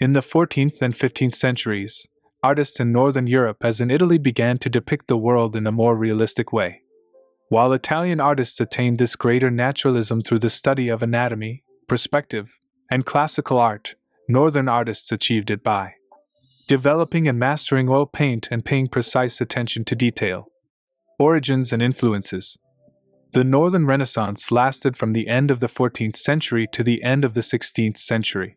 In the 14th and 15th centuries, artists in Northern Europe as in Italy began to depict the world in a more realistic way. While Italian artists attained this greater naturalism through the study of anatomy, perspective, and classical art, Northern artists achieved it by developing and mastering oil paint and paying precise attention to detail. Origins and influences. The Northern Renaissance lasted from the end of the 14th century to the end of the 16th century.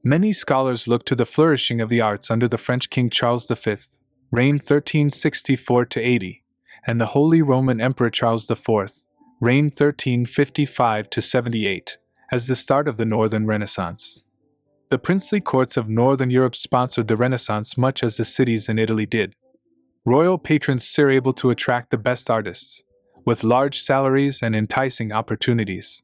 Many scholars look to the flourishing of the arts under the French King Charles V, reigned 1364–80, and the Holy Roman Emperor Charles IV, reigned 1355–78, as the start of the Northern Renaissance. The princely courts of Northern Europe sponsored the Renaissance much as the cities in Italy did. Royal patrons were able to attract the best artists, with large salaries and enticing opportunities.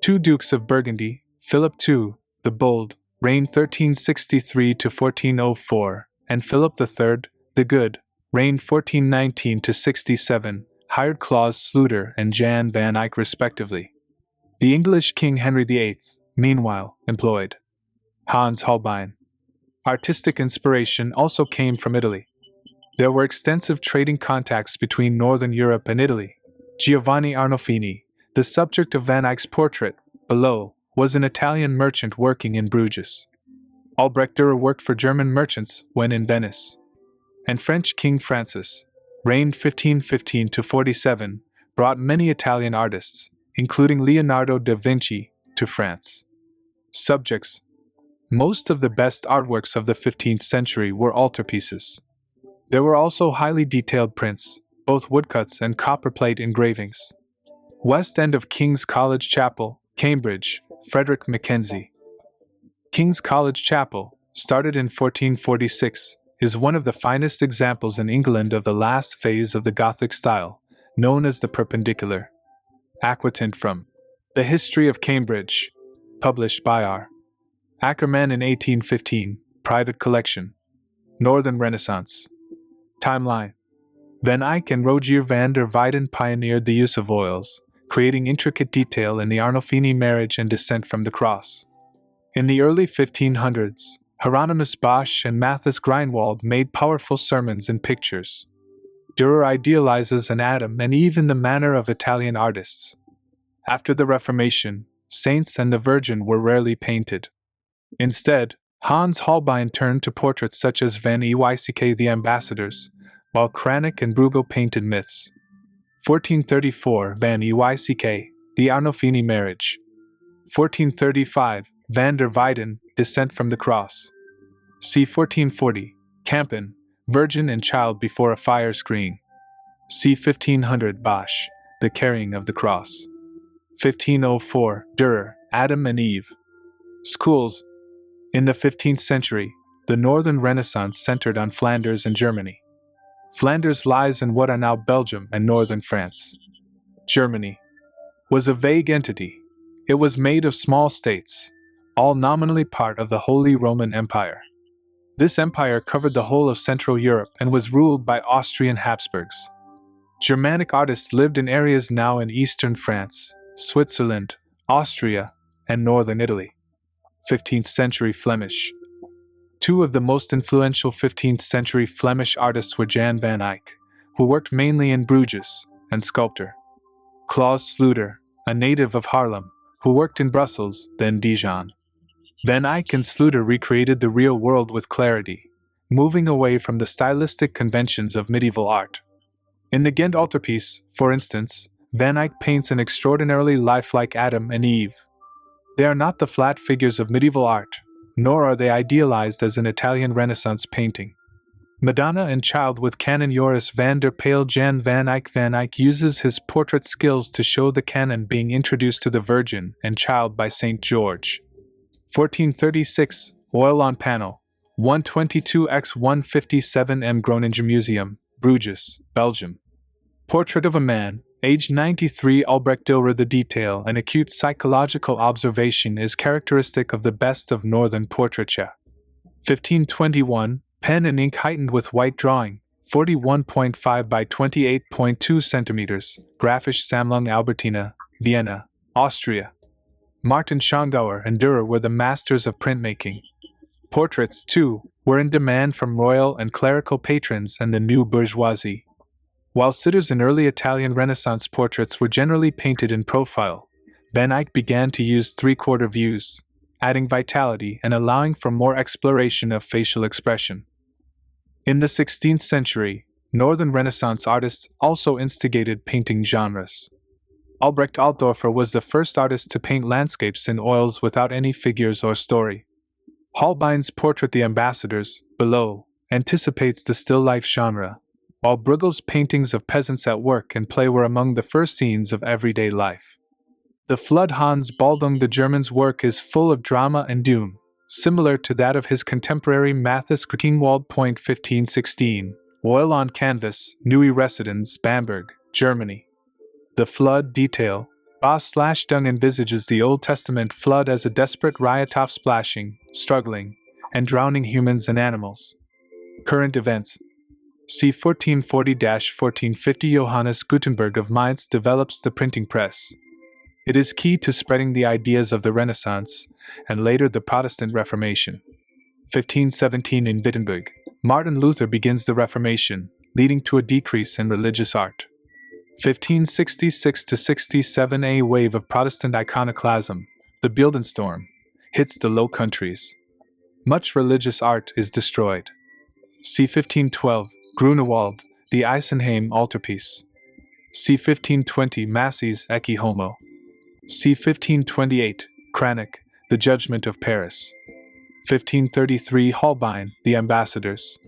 Two dukes of Burgundy, Philip II, the Bold, reigned 1363–1404, and Philip III, the Good, reigned 1419–67, hired Claus Sluter and Jan van Eyck respectively. The English King Henry VIII, meanwhile, employed Hans Holbein. Artistic inspiration also came from Italy. There were extensive trading contacts between Northern Europe and Italy. Giovanni Arnolfini, the subject of Van Eyck's portrait, below, was an Italian merchant working in Bruges. Albrecht Dürer worked for German merchants when in Venice. And French King Francis, reigned 1515–47, brought many Italian artists, including Leonardo da Vinci, to France. Subjects. Most of the best artworks of the 15th century were altarpieces. There were also highly detailed prints, both woodcuts and copperplate engravings. West End of King's College Chapel, Cambridge, Frederick Mackenzie. King's College Chapel, started in 1446, is one of the finest examples in England of the last phase of the Gothic style, known as the Perpendicular. Aquatinted from The History of Cambridge, published by R. Ackerman in 1815, private collection. Northern Renaissance. Timeline. Van Eyck and Rogier van der Weyden pioneered the use of oils, creating intricate detail in the Arnolfini marriage and descent from the cross. In the early 1500s, Hieronymus Bosch and Matthias Grünewald made powerful sermons and pictures. Dürer idealizes an Adam and Eve in the manner of Italian artists. After the Reformation, saints and the Virgin were rarely painted. Instead, Hans Holbein turned to portraits such as Van Eyck the Ambassadors, while Cranach and Bruegel painted myths. 1434 Van Eyck, the Arnolfini marriage. 1435 Van der Weyden, descent from the cross. c. 1440 Campin, Virgin and Child before a fire screen. c. 1500 Bosch, the carrying of the cross. 1504 Dürer, Adam and Eve. Schools. In the 15th century, the Northern Renaissance centered on Flanders and Germany. Flanders lies in what are now Belgium and northern France. Germany was a vague entity. It was made of small states, all nominally part of the Holy Roman Empire. This empire covered the whole of Central Europe and was ruled by Austrian Habsburgs. Germanic artists lived in areas now in eastern France, Switzerland, Austria, and northern Italy. 15th century Flemish. Two of the most influential 15th century Flemish artists were Jan van Eyck, who worked mainly in Bruges, and sculptor Claus Sluter, a native of Haarlem, who worked in Brussels, then Dijon. Van Eyck and Sluter recreated the real world with clarity, moving away from the stylistic conventions of medieval art. In the Ghent altarpiece, for instance, Van Eyck paints an extraordinarily lifelike Adam and Eve. They are not the flat figures of medieval art, nor are they idealized as an Italian Renaissance painting. Madonna and Child with Canon Joris van der Pijl. Jan van Eyck. Van Eyck uses his portrait skills to show the canon being introduced to the Virgin and Child by St. George. 1436, oil on panel, 122x157 M. Groningen Museum, Bruges, Belgium. Portrait of a man, age 93. Albrecht Dürer. The detail and acute psychological observation is characteristic of the best of Northern portraiture. 1521, pen and ink heightened with white drawing, 41.5 by 28.2 centimeters, Grafische Sammlung Albertina, Vienna, Austria. Martin Schongauer and Dürer were the masters of printmaking. Portraits, too, were in demand from royal and clerical patrons and the new bourgeoisie. While sitters in early Italian Renaissance portraits were generally painted in profile, Van Eyck began to use three-quarter views, adding vitality and allowing for more exploration of facial expression. In the 16th century, Northern Renaissance artists also instigated painting genres. Albrecht Altdorfer was the first artist to paint landscapes in oils without any figures or story. Holbein's portrait The Ambassadors, below, anticipates the still life genre, while Bruegel's paintings of peasants at work and play were among the first scenes of everyday life. The flood Hans Baldung the German's work is full of drama and doom, similar to that of his contemporary Matthias Grünewald. 1516, oil on canvas, Neue Residence, Bamberg, Germany. The flood detail, Bas/Dung envisages the Old Testament flood as a desperate riot of splashing, struggling, and drowning humans and animals. Current events. C. 1440-1450 Johannes Gutenberg of Mainz develops the printing press. It is key to spreading the ideas of the Renaissance, and later the Protestant Reformation. 1517 in Wittenberg, Martin Luther begins the Reformation, leading to a decrease in religious art. 1566-67 A wave of Protestant iconoclasm, the Bildenstorm, hits the Low Countries. Much religious art is destroyed. C. 1512, Grunewald, the Eisenheim altarpiece. C. 1520 Massey's Ecce Homo. C. 1528, Cranach, The Judgment of Paris. 1533 Holbein, The Ambassadors.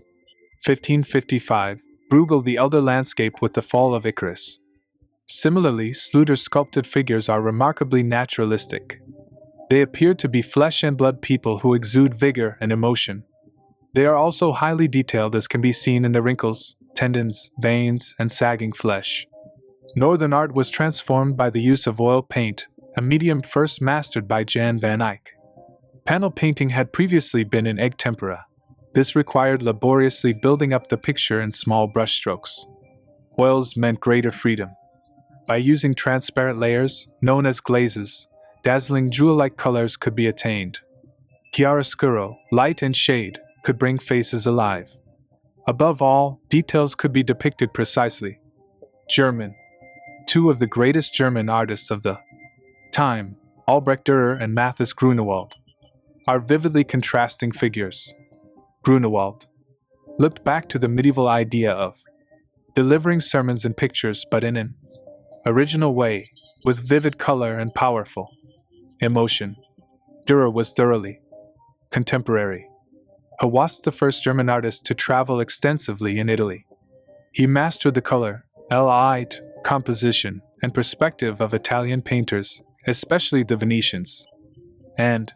1555, Bruegel The Elder Landscape with the Fall of Icarus. Similarly, Sluter's sculpted figures are remarkably naturalistic. They appear to be flesh and blood people who exude vigor and emotion. They are also highly detailed, as can be seen in the wrinkles, tendons, veins, and sagging flesh. Northern art was transformed by the use of oil paint, a medium first mastered by Jan van Eyck. Panel painting had previously been in egg tempera. This required laboriously building up the picture in small brushstrokes. Oils meant greater freedom. By using transparent layers, known as glazes, dazzling jewel-like colors could be attained. Chiaroscuro, light and shade, could bring faces alive. Above all, details could be depicted precisely. German. Two of the greatest German artists of the time, Albrecht Dürer and Matthias Grünewald, are vividly contrasting figures. Grünewald looked back to the medieval idea of delivering sermons in pictures, but in an original way, with vivid color and powerful emotion. Dürer was thoroughly contemporary. He was the first German artist to travel extensively in Italy. He mastered the color, light, composition, and perspective of Italian painters, especially the Venetians. And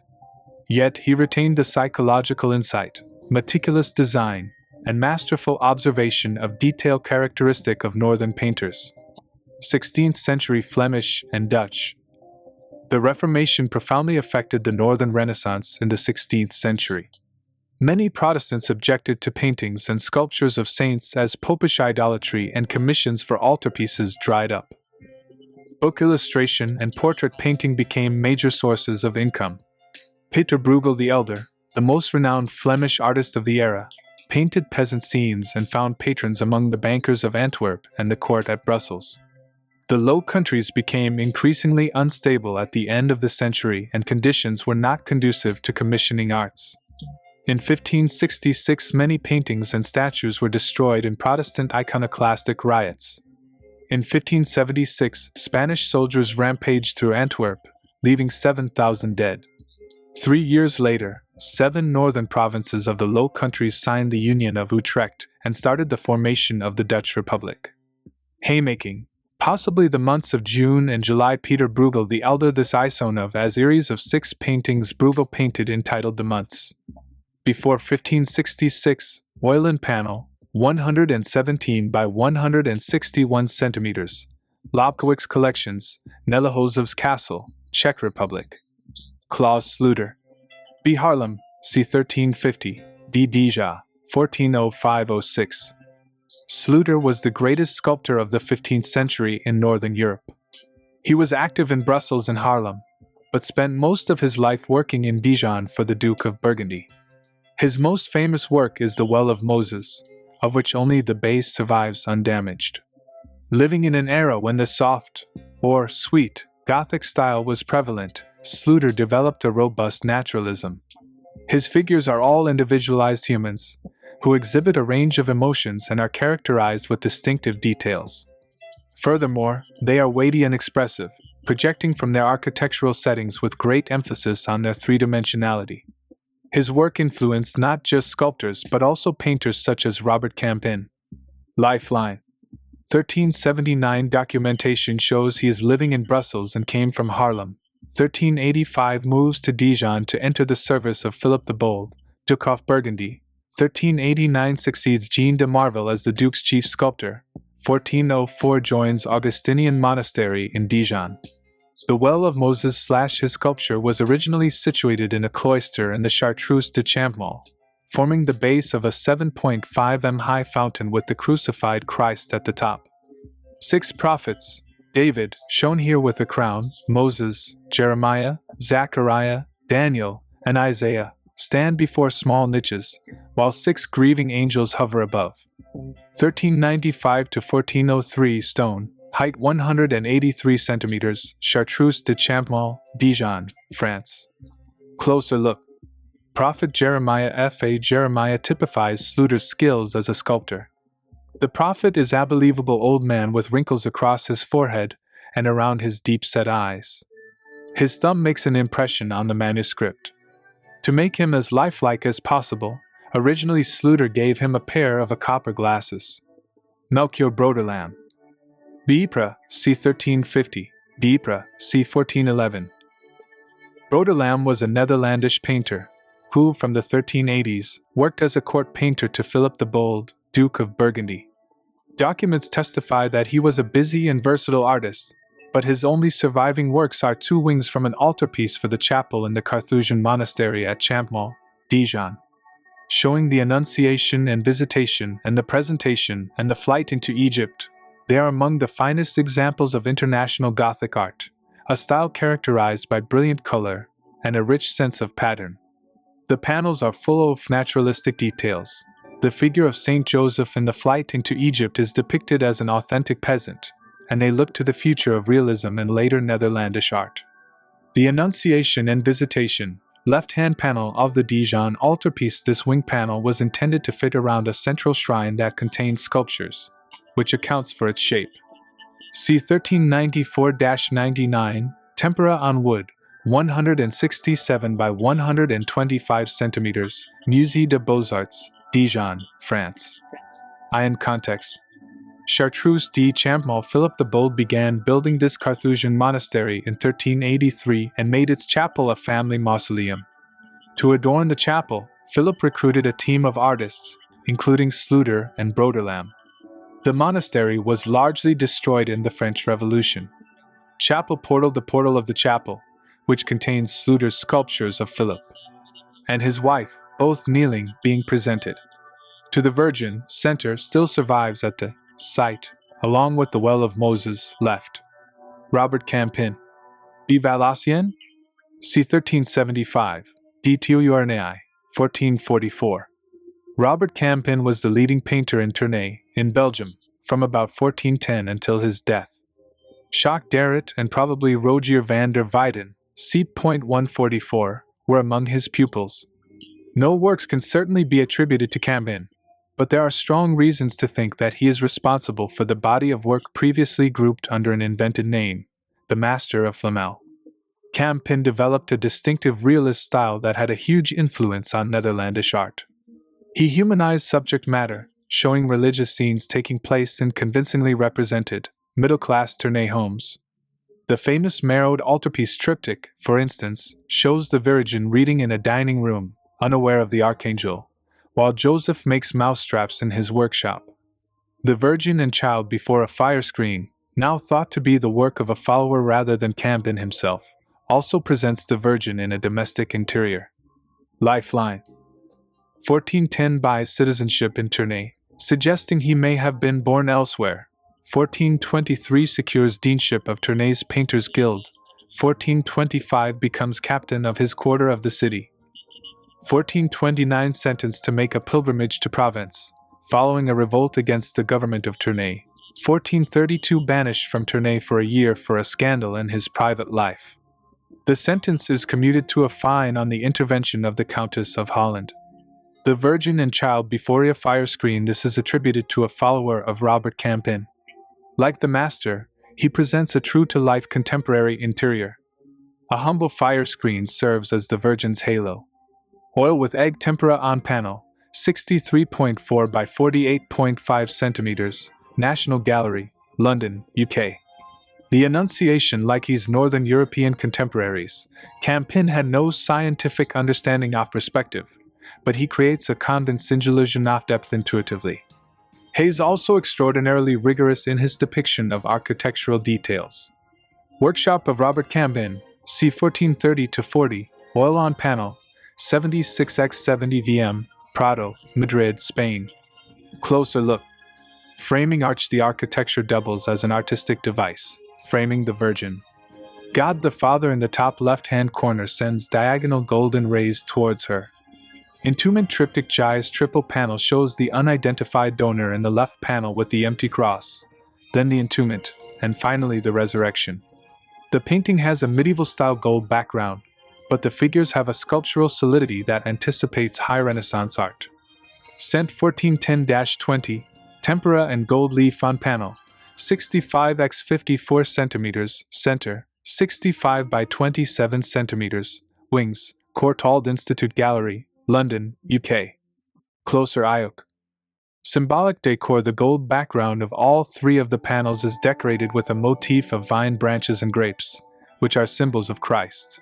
yet he retained the psychological insight, meticulous design, and masterful observation of detail characteristic of northern painters. 16th century Flemish and Dutch. The Reformation profoundly affected the Northern Renaissance in the 16th century. Many Protestants objected to paintings and sculptures of saints as popish idolatry, and commissions for altarpieces dried up. Book illustration and portrait painting became major sources of income. Peter Bruegel the Elder, the most renowned Flemish artist of the era, painted peasant scenes and found patrons among the bankers of Antwerp and the court at Brussels. The Low Countries became increasingly unstable at the end of the century, and conditions were not conducive to commissioning arts. In 1566, many paintings and statues were destroyed in Protestant iconoclastic riots. In 1576, Spanish soldiers rampaged through Antwerp, leaving 7,000 dead. 3 years later, 7 northern provinces of the Low Countries signed the Union of Utrecht and started the formation of the Dutch Republic. Haymaking. Possibly the months of June and July. Peter Bruegel the Elder, this icon of a series of 6 paintings Bruegel painted entitled The Months. Before 1566, oil in panel, 117 by 161 centimeters. Lobkowick's collections, Nelehozov's Castle, Czech Republic. Claus Sluter. B. Haarlem, c. 1350, D. Deja, 1405-06. Sluter was the greatest sculptor of the 15th century in Northern Europe. He was active in Brussels and Haarlem, but spent most of his life working in Dijon for the Duke of Burgundy. His most famous work is the Well of Moses, of which only the base survives undamaged. Living in an era when the soft, or sweet, Gothic style was prevalent, Sluter developed a robust naturalism. His figures are all individualized humans, who exhibit a range of emotions and are characterized with distinctive details. Furthermore, they are weighty and expressive, projecting from their architectural settings with great emphasis on their three-dimensionality. His work influenced not just sculptors but also painters such as Robert Campin. Lifeline. 1379 documentation shows he is living in Brussels and came from Haarlem. 1385 moves to Dijon to enter the service of Philip the Bold, Duke of Burgundy. 1389 succeeds Jean de Marville as the Duke's chief sculptor. 1404 joins Augustinian monastery in Dijon. The Well of Moses / his sculpture was originally situated in a cloister in the Chartreuse de Champmont, forming the base of a 7.5 m high fountain with the crucified Christ at the top. 6 prophets, David, shown here with a crown, Moses, Jeremiah, Zechariah, Daniel, and Isaiah, stand before small niches, while 6 grieving angels hover above. 1395 to 1403 stone, height 183 centimeters, Chartreuse de Champmont, Dijon, France. Closer look. Prophet Jeremiah F.A. Jeremiah typifies Sluter's skills as a sculptor. The prophet is a believable old man with wrinkles across his forehead and around his deep-set eyes. His thumb makes an impression on the manuscript. To make him as lifelike as possible, originally Sluter gave him a pair of copper glasses. Melchior Broederlam. Ypres, c. 1350, Ypres, c. 1411. Broederlam was a Netherlandish painter, who, from the 1380s, worked as a court painter to Philip the Bold, Duke of Burgundy. Documents testify that he was a busy and versatile artist, but his only surviving works are 2 wings from an altarpiece for the chapel in the Carthusian monastery at Champmont, Dijon, showing the Annunciation and Visitation and the Presentation and the Flight into Egypt. They are among the finest examples of international Gothic art, a style characterized by brilliant color and a rich sense of pattern. The panels are full of naturalistic details. The figure of Saint Joseph in the flight into Egypt is depicted as an authentic peasant, and they look to the future of realism in later Netherlandish art. The Annunciation and Visitation, left-hand panel of the Dijon altarpiece. This wing panel was intended to fit around a central shrine that contained sculptures, which accounts for its shape. See 1394-99, tempera on wood, 167 by 125 centimeters, Musée des Beaux-Arts, Dijon, France. In context. Chartreuse de Champmont. Philip the Bold began building this Carthusian monastery in 1383 and made its chapel a family mausoleum. To adorn the chapel, Philip recruited a team of artists, including Sluter and Broederlam. The monastery was largely destroyed in the French Revolution. Chapel portal. The portal of the chapel, which contains Sluter's sculptures of Philip and his wife, both kneeling, being presented to the Virgin, center, still survives at the site, along with the Well of Moses, left. Robert Campin. B. Valenciennes? C. 1375. D. Tournai, 1444. Robert Campin was the leading painter in Tournai, in Belgium, from about 1410 until his death. Jacques Derrit and probably Rogier van der Weyden, c. 144, were among his pupils. No works can certainly be attributed to Campin, but there are strong reasons to think that he is responsible for the body of work previously grouped under an invented name, the Master of Flamel. Campin developed a distinctive realist style that had a huge influence on Netherlandish art. He humanized subject matter, showing religious scenes taking place in convincingly represented, middle-class Tournai homes. The famous Marot altarpiece triptych, for instance, shows the Virgin reading in a dining room, unaware of the Archangel, while Joseph makes mousetraps in his workshop. The Virgin and Child before a fire screen, now thought to be the work of a follower rather than Campin himself, also presents the Virgin in a domestic interior. Lifeline. 1410 buys citizenship in Tournai, suggesting he may have been born elsewhere. 1423 secures deanship of Tournai's Painters Guild. 1425 becomes captain of his quarter of the city. 1429 sentenced to make a pilgrimage to Provence, following a revolt against the government of Tournai. 1432 banished from Tournai for a year for a scandal in his private life. The sentence is commuted to a fine on the intervention of the Countess of Holland. The Virgin and Child before a fire screen. This is attributed to a follower of Robert Campin. Like the Master, he presents a true-to-life contemporary interior. A humble fire screen serves as the Virgin's halo. Oil with egg tempera on panel, 63.4 by 48.5 centimeters, National Gallery, London, UK. The Annunciation. Like his Northern European contemporaries, Campin had no scientific understanding of perspective, but he creates a convincing illusion of depth intuitively. He is also extraordinarily rigorous in his depiction of architectural details. Workshop of Robert Campin, c. 1430-40, oil on panel, 76x70 vm, Prado, Madrid, Spain. Closer look. Framing arch. The architecture doubles as an artistic device, framing the Virgin. God the Father in the top left-hand corner sends diagonal golden rays towards her. Entombment triptych. Jai's triple panel shows the unidentified donor in the left panel with the empty cross, then the entombment, and finally the resurrection. The painting has a medieval-style gold background, but the figures have a sculptural solidity that anticipates high Renaissance art. Cent 1410-20, tempera and gold leaf on panel, 65x54 centimeters, center, 65 by 27 centimeters, wings, Courtauld Institute Gallery, London, UK. Closer Eyck. Symbolic decor. The gold background of all three of the panels is decorated with a motif of vine branches and grapes, which are symbols of Christ.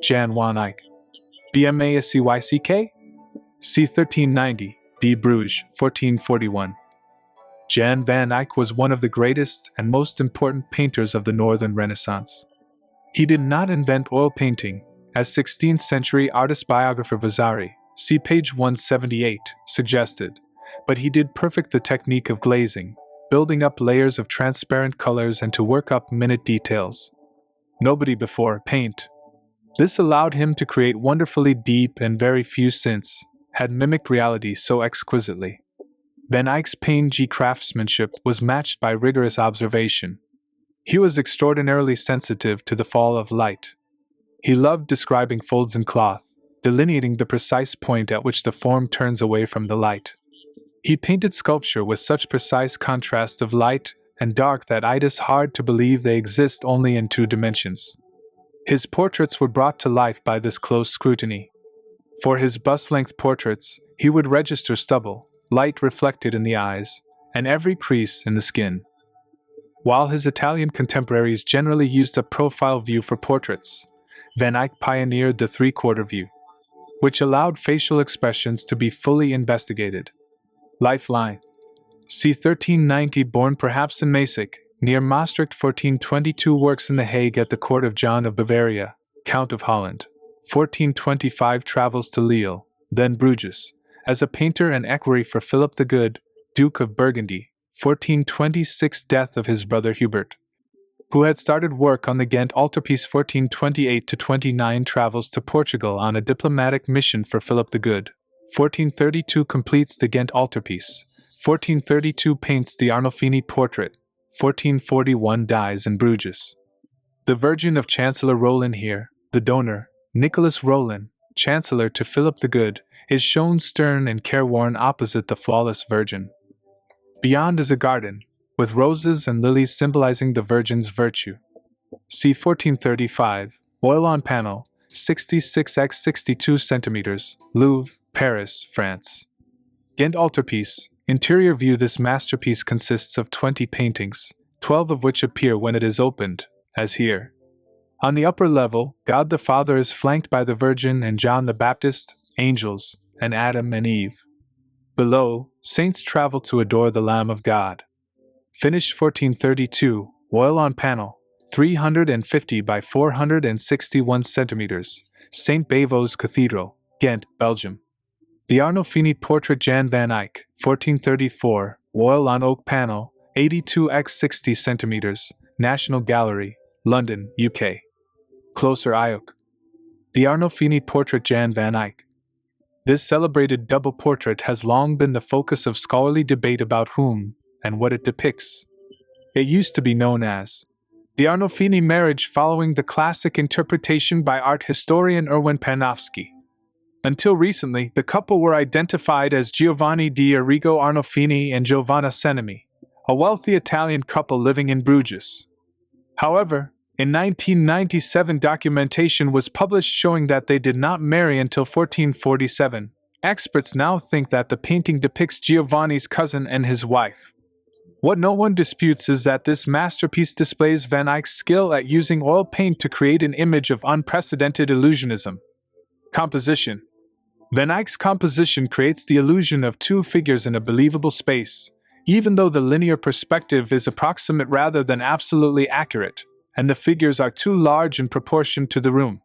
wan Eyck. BMASCYCK? c. 1390, D. Bruges, 1441. Jan van Eyck was one of the greatest and most important painters of the Northern Renaissance. He did not invent oil painting, as 16th century artist biographer Vasari, see page 178, suggested, but he did perfect the technique of glazing, building up layers of transparent colors and to work up minute details. Nobody before paint. This allowed him to create wonderfully deep and very few since had mimicked reality so exquisitely. Van Eyck's painterly craftsmanship was matched by rigorous observation. He was extraordinarily sensitive to the fall of light. He loved describing folds in cloth, delineating the precise point at which the form turns away from the light. He painted sculpture with such precise contrast of light and dark that it is hard to believe they exist only in two dimensions. His portraits were brought to life by this close scrutiny. For his bust-length portraits, he would register stubble, light reflected in the eyes, and every crease in the skin. While his Italian contemporaries generally used a profile view for portraits, Van Eyck pioneered the three-quarter view, which allowed facial expressions to be fully investigated. Lifeline. c. 1390, born perhaps in Maastricht, near Maastricht. 1422, works in The Hague at the court of John of Bavaria, Count of Holland. 1425, travels to Lille, then Bruges, as a painter and equerry for Philip the Good, Duke of Burgundy. 1426, death of his brother Hubert, who had started work on the Ghent altarpiece. 1428-29, travels to Portugal on a diplomatic mission for Philip the Good. 1432, completes the Ghent altarpiece. 1432, paints the Arnolfini portrait. 1441, dies in Bruges. The Virgin of Chancellor Roland here, the donor, Nicholas Roland, Chancellor to Philip the Good, is shown stern and careworn opposite the flawless Virgin. Beyond is a garden, with roses and lilies symbolizing the Virgin's virtue. c. 1435, oil on panel, 66x62 centimeters, Louvre, Paris, France. Ghent altarpiece, interior view. This masterpiece consists of 20 paintings, 12 of which appear when it is opened, as here. On the upper level, God the Father is flanked by the Virgin and John the Baptist, angels, and Adam and Eve. Below, saints travel to adore the Lamb of God. Finished 1432, oil on panel, 350 by 461 centimeters, St. Bavo's Cathedral, Ghent, Belgium. The Arnolfini portrait. Jan van Eyck, 1434, oil on oak panel, 82x60 centimeters, National Gallery, London, UK. Closer Eyck. The Arnolfini portrait. Jan van Eyck. This celebrated double portrait has long been the focus of scholarly debate about whom and what it depicts. It used to be known as the Arnolfini marriage, following the classic interpretation by art historian Erwin Panofsky. Until recently, the couple were identified as Giovanni di Arrigo Arnolfini and Giovanna Senemi, a wealthy Italian couple living in Bruges. However, in 1997, documentation was published showing that they did not marry until 1447. Experts now think that the painting depicts Giovanni's cousin and his wife. What no one disputes is that this masterpiece displays Van Eyck's skill at using oil paint to create an image of unprecedented illusionism. Composition. Van Eyck's composition creates the illusion of two figures in a believable space, even though the linear perspective is approximate rather than absolutely accurate, and the figures are too large in proportion to the room.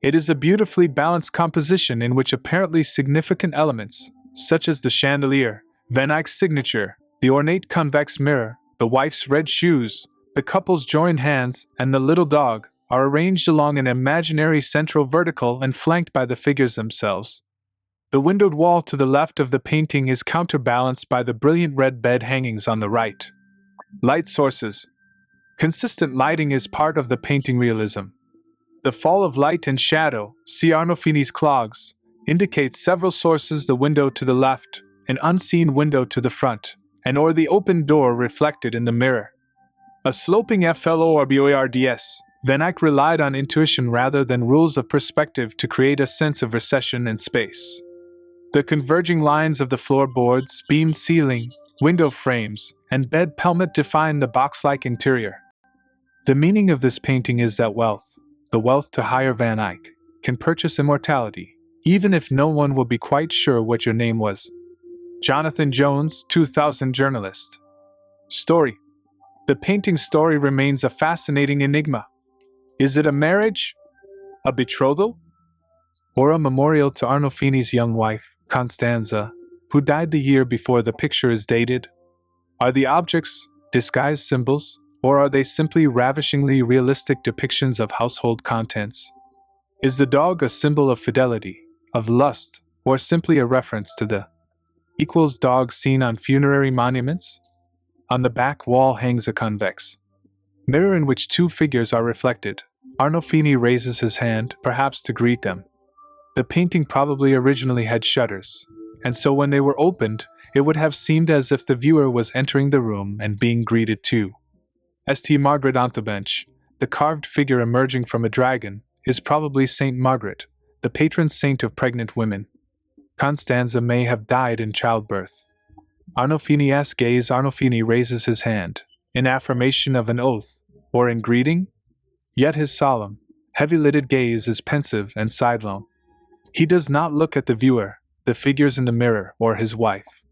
It is a beautifully balanced composition in which apparently significant elements, such as the chandelier, Van Eyck's signature, the ornate convex mirror, the wife's red shoes, the couple's joined hands, and the little dog, are arranged along an imaginary central vertical and flanked by the figures themselves. The windowed wall to the left of the painting is counterbalanced by the brilliant red bed hangings on the right. Light sources. Consistent lighting is part of the painting realism. The fall of light and shadow, see Arnolfini's clogs, indicates several sources: the window to the left, an unseen window to the front, and or the open door reflected in the mirror. A sloping FLORBOARDS, Van Eyck relied on intuition rather than rules of perspective to create a sense of recession and space. The converging lines of the floorboards, beamed ceiling, window frames, and bed pelmet define the box-like interior. The meaning of this painting is that wealth, the wealth to hire Van Eyck, can purchase immortality, even if no one will be quite sure what your name was. Jonathan Jones, 2000, journalist. Story. The painting's story remains a fascinating enigma. Is it a marriage? A betrothal? Or a memorial to Arnolfini's young wife, Constanza, who died the year before the picture is dated? Are the objects disguised symbols, or are they simply ravishingly realistic depictions of household contents? Is the dog a symbol of fidelity, of lust, or simply a reference to the dog seen on funerary monuments? On the back wall hangs a convex mirror in which two figures are reflected. Arnolfini raises his hand, perhaps to greet them. The painting probably originally had shutters, and so when they were opened, it would have seemed as if the viewer was entering the room and being greeted too. St. Margaret on the bench, the carved figure emerging from a dragon, is probably Saint Margaret, the patron saint of pregnant women. Constanza may have died in childbirth. Arnolfini's gaze. Arnolfini raises his hand, in affirmation of an oath, or in greeting? Yet his solemn, heavy-lidded gaze is pensive and sidelong. He does not look at the viewer, the figures in the mirror, or his wife.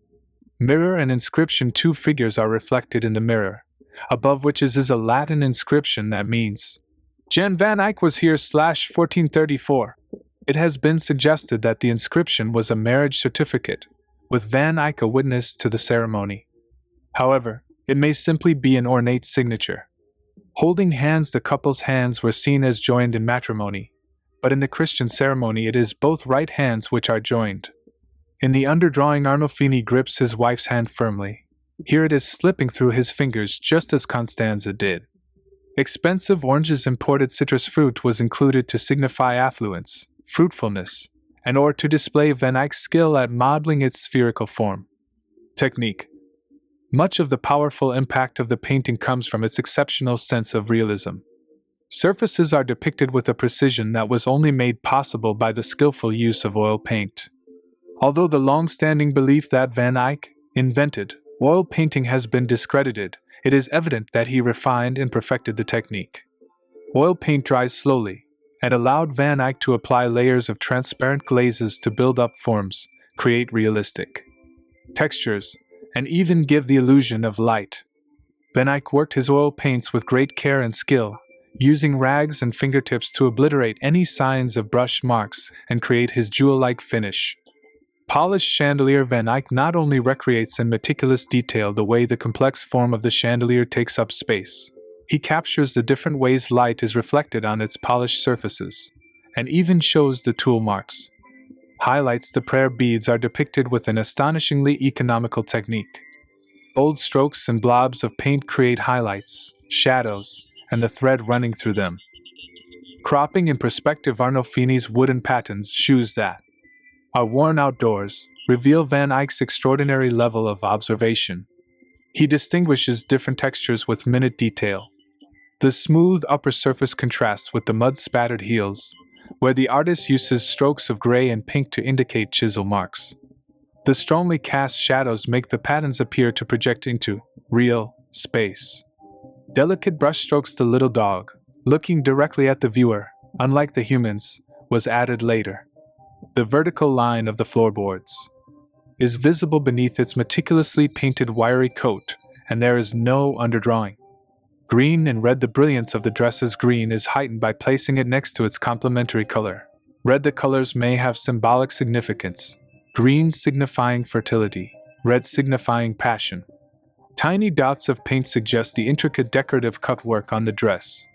Mirror and inscription. Two figures are reflected in the mirror, above which is a Latin inscription that means, Jan Van Eyck was here /1434. It has been suggested that the inscription was a marriage certificate, with Van Eyck a witness to the ceremony. However, it may simply be an ornate signature. Holding hands, the couple's hands were seen as joined in matrimony, but in the Christian ceremony it is both right hands which are joined. In the underdrawing, Arnolfini grips his wife's hand firmly. Here it is slipping through his fingers just as Constanza did. Expensive oranges, imported citrus fruit, was included to signify affluence, fruitfulness, and or to display Van Eyck's skill at modeling its spherical form. Technique. Much of the powerful impact of the painting comes from its exceptional sense of realism. Surfaces are depicted with a precision that was only made possible by the skillful use of oil paint. Although the long-standing belief that Van Eyck invented oil painting has been discredited, it is evident that he refined and perfected the technique. Oil paint dries slowly, and allowed Van Eyck to apply layers of transparent glazes to build up forms, create realistic textures, and even give the illusion of light. Van Eyck worked his oil paints with great care and skill, using rags and fingertips to obliterate any signs of brush marks and create his jewel-like finish. Polished chandelier. Van Eyck not only recreates in meticulous detail the way the complex form of the chandelier takes up space, he captures the different ways light is reflected on its polished surfaces, and even shows the tool marks. Highlights: the prayer beads are depicted with an astonishingly economical technique. Bold strokes and blobs of paint create highlights, shadows, and the thread running through them. Cropping in perspective: Arnolfini's wooden patens, shoes that are worn outdoors, reveal Van Eyck's extraordinary level of observation. He distinguishes different textures with minute detail. The smooth upper surface contrasts with the mud-spattered heels, where the artist uses strokes of gray and pink to indicate chisel marks. The strongly cast shadows make the patterns appear to project into real space. Delicate brushstrokes: the little dog, looking directly at the viewer, unlike the humans, was added later. The vertical line of the floorboards is visible beneath its meticulously painted wiry coat, and there is no underdrawing. Green and red: the brilliance of the dress's green is heightened by placing it next to its complementary color. Red: the colors may have symbolic significance. Green signifying fertility, red signifying passion. Tiny dots of paint suggest the intricate decorative cutwork on the dress.